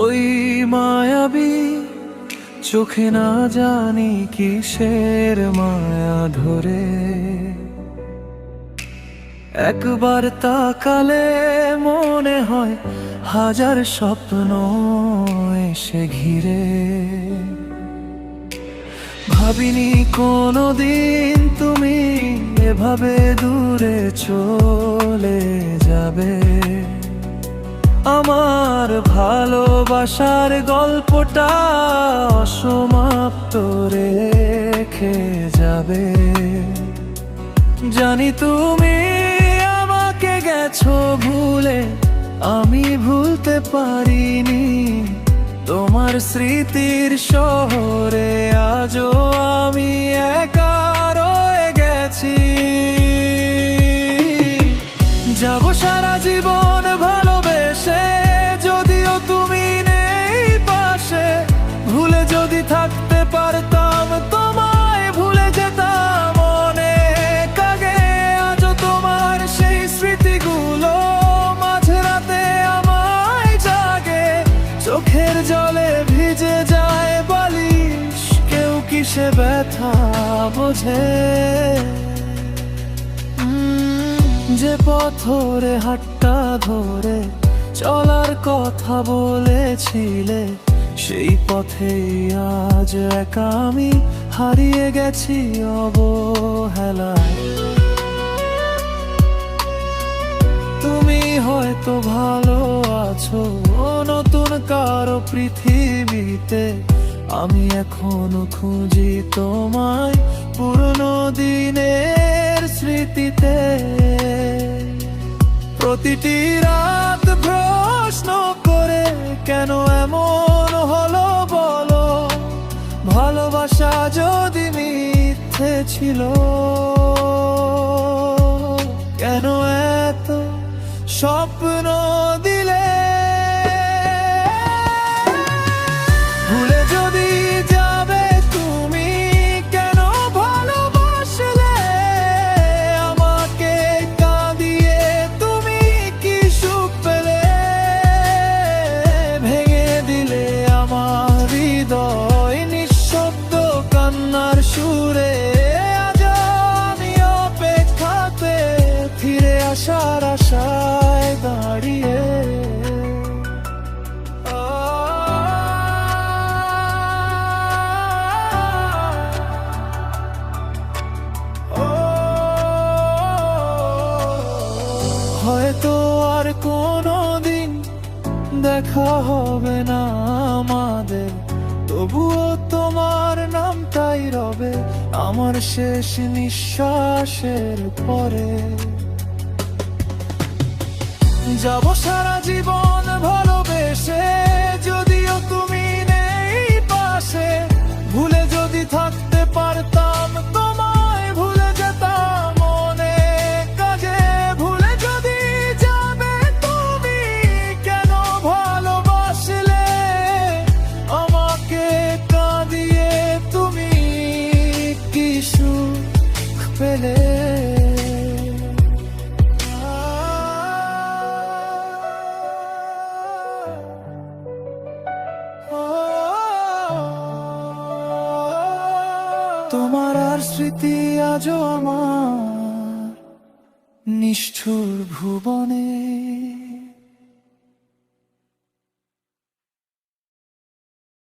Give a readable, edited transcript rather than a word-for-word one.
ওই মায়াবী চোখে না জানি কিসের মায়া ধরে, একবার তাকালে মনে হয় হাজার স্বপ্ন এসে ঘিরে। ভাবিনি কোনোদিন তুমি এভাবে দূরে চলে যাবে, আমার ভালোবাসার গল্পটা অসমাপ্ত রেখে যাবে। জানি তুমি আমাকে গেছো ভুলে, আমি ভুলতে পারিনি। তোমার স্মৃতির শহরে আজও আমি একা রয়ে গেছি। যাবো সারা জীবন ভালোবেসে, যদিও তুমি নেই পাশে। ভুলে যদি থাকতে পারতাম তোমায় ভুলে যেতাম অনেক আগে। আজও তোমার সেই স্মৃতিগুলো মাঝরাতে আমায় জাগে। চোখের জলে ভিজে যায় বালিশ, কেউ কি সে ব্যথা বোঝে? যে পথরে হাতটা ধরে চলার কথা বলেছিলে, সেই পথেই আজ একা আমি হারিয়ে গেছি অবহেলায়। তুমি হয়তো ভালো আছো নতুন কারো পৃথিবীতে, আমি এখনো খুঁজি তোমায় পুরনো দিনের স্মৃতিতে। প্রতিটি রাত প্রশ্ন করে কেন এমন হলো বলো, ভালোবাসা যদি মিথ্যে ছিল, কেন এত স্বপ্ন দিলে? ভুলে যদি যাবে তুমি, কেন ভালোবাসলে আমাকে? কাঁদিয়ে তুমি কি সুখ পেলে? ভেঙে দিলে আমার হৃদয় নিঃশব্দ কান্নার সুরে। আজ আমি অপেক্ষাতে ফিরে আসার আশায় দাঁড়িয়ে। হয়তো আর কোনোদিন দেখা হবে না আমাদের, তবুও তোমার নামটাই রবে আমার শেষ নিঃশ্বাসের পরে। যাবো সারা জীবন ভালোবেসে, যদিও তুমি নেই পাশে। ভুলে যদি থাকতে পারতাম তোমায় ভুলে যেতাম অনেক আগে। ভুলে যদি যাবে তুমি, কেন ভালোবাসলে আমাকে? কাঁদিয়ে তুমি কি সুখ পেলে? তোমার আর স্মৃতি আজও আমার নিষ্ঠুর ভুবনে।